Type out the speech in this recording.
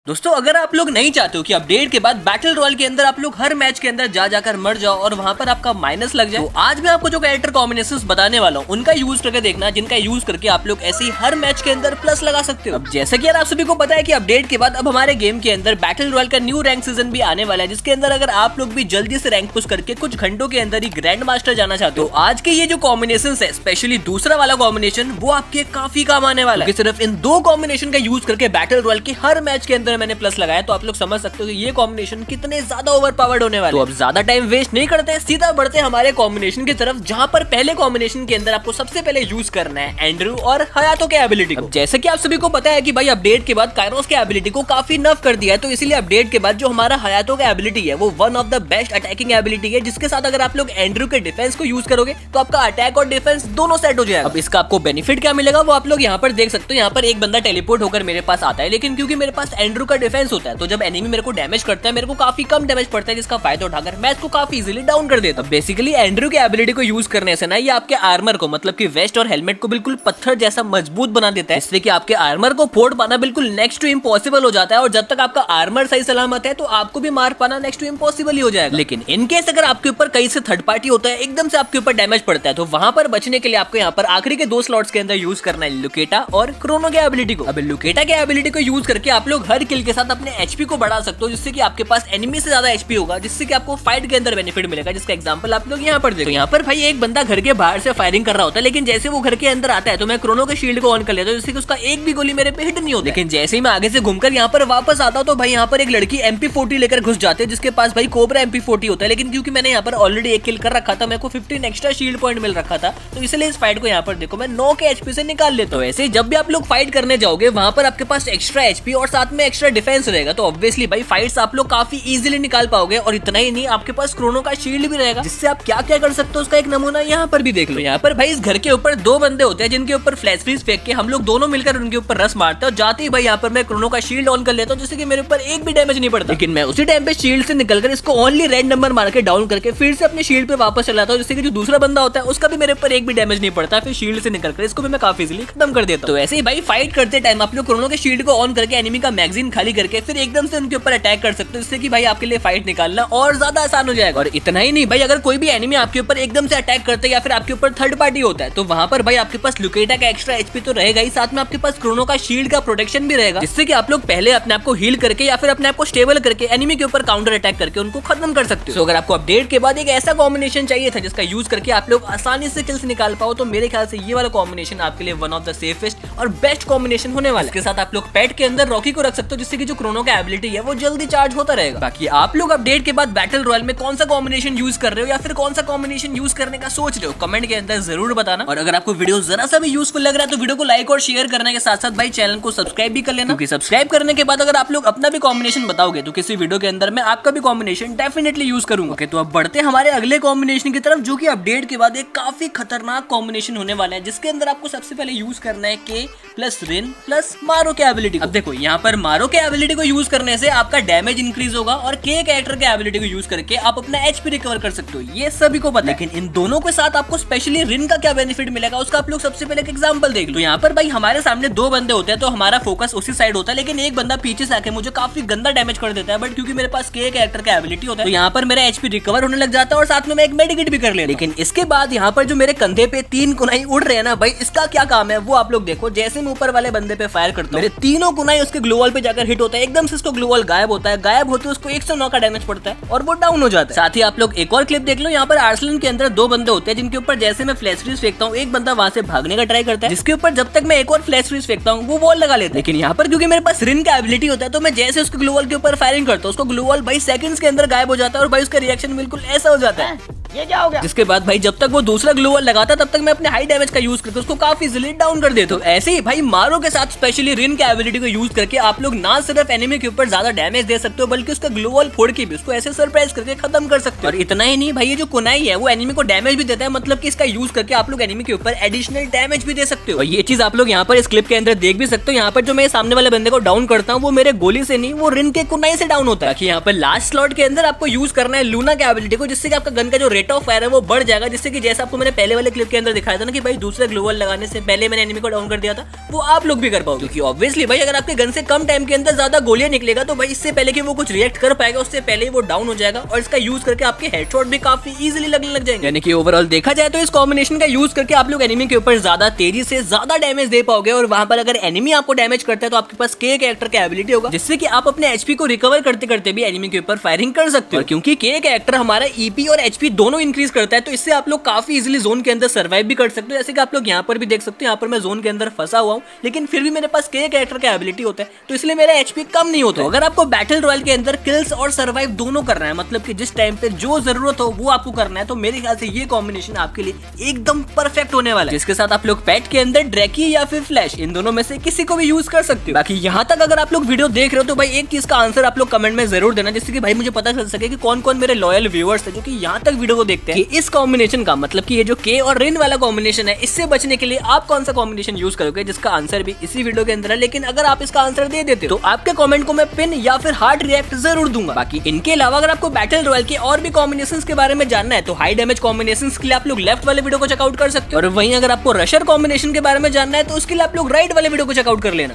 दोस्तों अगर आप लोग नहीं चाहते हो कि अपडेट के बाद बैटल रॉयल के अंदर आप लोग हर मैच के अंदर जाकर मर जाओ और वहां पर आपका माइनस लग जाए, तो आज मैं आपको जो कैरेक्टर कॉम्बिनेशंस बताने वाला हूँ उनका यूज करके देखना, जिनका यूज करके आप लोग ऐसे ही हर मैच के अंदर प्लस लगा सकते हो। अब जैसा कि यार आप सभी को पता है कि अपडेट के बाद अब हमारे गेम के अंदर बैटल रॉयल का न्यू रैंक सीजन भी आने वाला है, जिसके अंदर अगर आप लोग भी जल्दी से रैंक पुश करके कुछ घंटों के अंदर ही ग्रैंड मास्टर जाना चाहते हो, तो आज के ये जो कॉम्बिनेशन है, स्पेशली दूसरा वाला कॉम्बिनेशन, वो आपके काफी काम आने वाला है। सिर्फ इन दो कॉम्बिनेशन का यूज करके बैटल रॉयल के हर मैच के अंदर मैंने प्लस लगाया, तो आप लोग समझ सकते हो कि ये कॉम्बिनेशन कितने ज्यादा ओवर पावर्ड होने वाले। तो अब ज्यादा टाइम वेस्ट नहीं करते, सीधा बढ़ते हमारे कॉम्बिनेशन की तरफ, जहां पर पहले कॉम्बिनेशन के अंदर आपको सबसे पहले यूज करना है एंड्रू और हयातो के एबिलिटी को। जैसे कि आप सभी को पता है कि भाई अपडेट के बाद काइरोस के एबिलिटी को काफी नर्फ कर दिया है, तो इसीलिए अपडेट के बाद जो हमारा हयातो का एबिलिटी है वो one of the best attacking ability है, जिसके साथ अगर आप लोग एंड्रू के डिफेंस को यूज करोगे तो आपका अटैक और डिफेंस दोनों सेट हो जाएगा। अब इसका आपको बेनिफिट क्या मिलेगा वो आप लोग यहाँ पर देख सकते हो। यहाँ पर एक बंदा टेलीपोर्ट होकर मेरे पास आता है, लेकिन क्योंकि मेरे पास एंड्रू का डिफेंस होता है, तो जब एनिमी मेरे को डैमेज करता है मेरे को काफी कम डैमेज पड़ता है, जिसका फायदा उठाकर मैं इसको काफी इजीली डाउन कर देता हूं। बेसिकली एंड्रू के एबिलिटी को यूज करने से ना ये आपके आर्मर को, मतलब कि वेस्ट और हेलमेट को बिल्कुल पत्थर जैसा मजबूत बना देता है, इससे कि आपके आर्मर को फोड़ पाना बिल्कुल नेक्स्ट टू इम्पॉसिबल हो जाता है, और जब तक आपका आर्मर सही सलामत है तो आपको भी मार पाना नेक्स्ट टू इम्पॉसिबल ही हो जाएगा। लेकिन इनकेस अगर आपके ऊपर कहीं से थर्ड पार्टी होता है, एकदम से आपके ऊपर डैमेज पड़ता है, तो वहां पर बचने के लिए आपको यहाँ पर आखिरी के दो स्लॉट्स के अंदर यूज करना है लुकेटा और क्रोनो के एबिलिटी को। अब लुकेटा के एबिलिटी को यूज करके आप लोग हर किल के साथ अपने एचपी को बढ़ा सकते हो, जिससे कि आपके पास एनिमी से ज्यादा एचपी होगा, जिससे कि आपको फाइट के अंदर बेनिफिट मिलेगा, जिसका एग्जांपल आप लोग यहाँ पर देखो। यहाँ पर भाई एक बंदा घर के बाहर से फायरिंग कर रहा होता है, लेकिन जैसे वो घर के अंदर आता है तो मैं क्रोनो के शील्ड को ऑन कर लेता हूँ, जिससे कि उसका एक भी गोली मेरे पे हिट नहीं होता। लेकिन जैसे ही मैं आगे से घूमकर यहाँ पर वापस आता हूँ तो भाई यहाँ पर एक लड़की MP40 लेकर घुस जाती है, जिसके पास भाई कोबरा MP40 होता है, लेकिन क्योंकि मैंने यहाँ पर ऑलरेडी एक किल कर रखा था, मेरे को 15 एक्स्ट्रा शील्ड पॉइंट मिल रखा था, तो इसलिए इस फाइट को यहाँ पर देखो मैं 9 के एचपी से निकाल लेता हूँ। ऐसे जब भी आप लोग फाइट करने जाओगे वहां पर आपके पास एक्स्ट्रा एचपी और साथ में एक्स्ट्रा डिफेंस रहेगा, तो ऑब्वियसली भाई फाइट्स आप लोग काफी इजीली निकाल पाओगे। और इतना ही नहीं, आपके पास क्रोनो का शील्ड भी रहेगा, जिससे आप क्या क्या कर सकते हो उसका एक नमूना यहाँ पर भी देख लो। यहाँ पर भाई इस घर के ऊपर दो बंदे होते हैं, जिनके ऊपर फ्लैश फ्रीज फेंक के हम लोग दोनों मिलकर उनके ऊपर रस मारते हैं, और जाते ही भाई यहाँ पर मैं क्रोनो का शील्ड ऑन कर लेता हूँ, जिससे कि मेरे ऊपर एक भी डैमेज नहीं पड़ता। लेकिन मैं उसी टाइम पे शील्ड से निकलकर इसको ओनली रेड नंबर मार के डाउन करके फिर से अपने शील्ड पे वापस चलाता हूँ, जिससे कि जो दूसरा बंदा होता है उसका भी मेरे ऊपर एक भी डैमेज नहीं पड़ता, फिर शील्ड से निकलकर इसको भी मैं काफी इजीली खत्म कर देता हूँ। तो ऐसे ही भाई फाइट करते टाइम आप लोग क्रोनो के शील्ड को ऑन करके एनिमी का मैगजीन खाली करके फिर एकदम से उनके ऊपर अटैक कर सकते हो, जिससे कि भाई आपके लिए फाइट निकालना और ज्यादा आसान हो जाएगा। और इतना ही नहीं भाई, अगर कोई भी एनिमी आपके ऊपर एकदम से अटैक करता है या फिर आपके ऊपर थर्ड पार्टी होता है, तो वहां पर भाई आपके पास लुकेटा का एक्स्ट्रा एचपी तो रहेगा ही, साथ में आपके पास क्रोनो का शील्ड का प्रोटेक्शन भी रहेगा, जिससे कि आप लोग पहले अपने आप को हील करके या फिर अपने आप को स्टेबल करके एनिमी के ऊपर काउंटर अटैक करके उनको खत्म कर सकते हो। अगर आपको अपडेट के बाद एक ऐसा कॉम्बिनेशन चाहिए था जिसका यूज करके आप लोग आसानी से किल्स निकाल पाओ, तो मेरे ख्याल से ये वाला कॉम्बिनेशन आपके लिए वन ऑफ द सेफेस्ट और बेस्ट कॉम्बिनेशन होने वाला है। इसके साथ आप लोग पेट के अंदर रॉकी को रख सकते हो, जिससे कि जो क्रोनो का एबिलिटी है वो जल्दी चार्ज होता रहेगा। बाकी आप लोग अपडेट के बाद बैटल रॉयल में कौन सा कॉम्बिनेशन यूज कर रहे हो या फिर कौन सा कॉम्बिनेशन यूज करने का सोच रहे हो, कमेंट के अंदर जरूर बताना। और अगर आपको वीडियो जरा सा भी यूजफुल लग रहा है तो वीडियो को लाइक और शेयर करने के साथ साथ भाई चैनल को सब्सक्राइब भी कर लेना, क्योंकि सब्सक्राइब करने के बाद अगर आप लोग अपना भी कॉम्बिनेशन बताओगे तो किसी वीडियो के अंदर मैं आपका भी कॉम्बिनेशन डेफिनेटली यूज करूंगा। ओके, तो अब बढ़ते हमारे अगले कॉम्बिनेशन की तरफ, जो कि अपडेट के बाद एक काफी खतरनाक कॉम्बिनेशन होने वाला है, जिसके अंदर आपको सबसे पहले यूज करना है के प्लस रिन प्लस मारो के एबिलिटी। अब देखो यहाँ पर मारो के एबिलिटी को यूज करने से आपका डैमेज इंक्रीज होगा, और के कैरेक्टर के एबिलिटी को यूज करके आप अपना एचपी रिकवर कर सकते हो, ये सभी को पता है। लेकिन इन दोनों के साथ आपको स्पेशली रिन का क्या बेनिफिट मिलेगा उसका आप लोग सबसे पहले एक एग्जांपल देख लो। यहाँ पर भाई हमारे सामने दो बंदे होते हैं, तो हमारा फोकस उसी साइड होता है, लेकिन एक बंदा पीछे से आके मुझे काफी गंदा डैमेज कर देता है, बट क्योंकि मेरे पास के कैरेक्टर का एबिलिटी होता है तो यहाँ पर मेरा एचपी रिकवर होने लग जाता है, और साथ में मैं एक मेडिकेट भी कर लेता हूं। लेकिन इसके बाद यहाँ पर जो मेरे कंधे पे 3 कुनाई उड़ रहे हैं ना भाई, इसका क्या काम है वो आप लोग देखो। जैसे मैं ऊपर वाले बंदे पे फायर करता हूँ, मेरे तीनों कुनाई उसके ग्लोवल पे जाकर हिट होता है, एकदम से उसको ग्लोवल गायब होता है, गायब होते उसको 109 का डैमेज पड़ता है और वो डाउन हो जाता है। साथ ही आप लोग एक और क्लिप देख लो, यहाँ पर आर्सेनल के अंदर 2 बंदे होते हैं, जिनके ऊपर जैसे मैं फ्लैश फ्रीज फेंकता हूँ, एक बंदा वहां से भागने का ट्राई करता है, जिसके ऊपर जब तक मैं एक और फ्लैश फ्रीज फेंकता हूँ वो वॉल लगा लेता है। लेकिन यहाँ पर क्योंकि मेरे पास रिन का एबिलिटी होता है, तो मैं जैसे उसके ग्लोवल के ऊपर फायरिंग करता हूँ, उसको ग्लोवल भाई सेकंड्स के अंदर गायब हो जाता है, और भाई उसका रिएक्शन बिल्कुल ऐसा हो जाता है, ये क्या हो गया। जिसके बाद भाई जब तक वो दूसरा ग्लोवल लगाता तब तक मैं अपने हाई डैमेज का यूज करके उसको काफी इजीली डाउन कर देता हूँ। ऐसे ही भाई मारो के साथ स्पेशली रिन के एबिलिटी को यूज करके आप लोग ना सिर्फ एनिमी के ऊपर ज्यादा डैमेज दे सकते हो, बल्कि उसका ग्लोवल फोड़ के भी उसको ऐसे सरप्राइज करके खत्म कर सकते हो। और इतना ही नहीं भाई, ये जो कुनाई है वो एनिमी को डैमेज भी देता है, मतलब कि इसका यूज करके आप लोग एनिमी के ऊपर एडिशनल डैमेज भी दे सकते हो। और ये चीज आप लोग यहाँ पर इस क्लिप के अंदर देख भी सकते हो। यहाँ पर जो मैं सामने वाले बंदे को डाउन करता हूँ वो मेरे गोली से नहीं, वो रिन के कुनाई से डाउन होता है। यहाँ पर लास्ट स्लॉट के अंदर आपको यूज करना है लूना के एबिलिटी को, जिससे कि आपका गन का जो रेट रेट ऑफ फायर है वो बढ़ जाएगा, जिससे कि जैसा आपको मैंने पहले वाले क्लिप के अंदर दिखाया था ना कि भाई दूसरे ग्लोवल लगाने से पहले मैंने एनिमी को डाउन कर दिया था, वो आप लोग भी कर पाओगे। क्योंकि ऑब्वियसली भाई अगर आपके गन से कम टाइम के अंदर ज्यादा गोलियां निकलेगा तो भाई इससे पहले कि वो कुछ रिएक्ट कर पाएगा उससे पहले ही वो डाउन हो जाएगा और इसका यूज करके आपके हेडशॉट भी काफी इजीली लगने लग जाएंगे। यानी कि ओवरऑल देखा जाए तो इस कॉम्बिनेशन का यूज करके आप लोग एनिमी के ऊपर ज्यादा तेजी से ज्यादा डैमेज दे पाओगे और वहां पर अगर एनिमी आपको डैमेज करता है तो आपके पास के कैरेक्टर का एबिलिटी होगा जिससे कि आप अपने एचपी को रिकवर करते करते भी एनिमी के ऊपर फायरिंग कर सकते हो। क्योंकि के कैरेक्टर हमारा ईपी और एचपी दोनों इंक्रीज करता है तो इससे आप लोग काफी इजीली जोन के अंदर सर्वाइव भी कर सकते हो। जैसे कि आप लोग यहाँ पर भी देख सकते हो, यहाँ पर मैं जोन के अंदर फंसा हुआ हूँ लेकिन फिर भी मेरे पास के कैरेक्टर का एबिलिटी होता है तो इसलिए मेरा एचपी कम नहीं होता। अगर आपको बैटल रॉयल के अंदर किल्स और सर्वाइव दोनों करना है, मतलब कि जिस टाइम पे जो जरूरत हो वो आपको करना है, तो मेरे ख्याल से ये कॉम्बिनेशन आपके लिए एकदम परफेक्ट होने वाला है, जिसके साथ आप लोग पैट के अंदर ड्रैकी या फिर फ्लैश इन दोनों में से किसी को भी यूज कर सकते हो। बाकी यहाँ तक अगर आप लोग वीडियो देख रहे हो तो भाई एक चीज का आंसर आप लोग कमेंट में जरूर देना, जिससे कि भाई मुझे पता चल सके कि कौन कौन मेरे लॉयल व्यूअर्स है जो कि यहाँ तक वीडियो को देखते हैं। इस कॉम्बिनेशन का मतलब कि ये जो के और रिन वाला कॉम्बिनेशन है इससे बचने के लिए आप कौन सा कॉम्बिनेशन यूज करोगे, जिसका आंसर भी इसी वीडियो के अंदर है। लेकिन अगर आप इसका आंसर दे देते तो आपके कमेंट को मैं पिन या फिर हार्ट रिएक्ट जरूर दूंगा। बाकी इनके अलावा अगर आपको बैटल रॉयल के और भी कॉम्बिनेशंस के बारे में जानना है तो हाई डैमेज कॉम्बिनेशंस के लिए आप लोग लेफ्ट वाले वीडियो को चेकआउट कर सकते हो और वहीं अगर आपको रशर कॉम्बिनेशन के बारे में जानना है तो उसके लिए आप लोग राइट वाले वीडियो को चेकआउट कर लेना।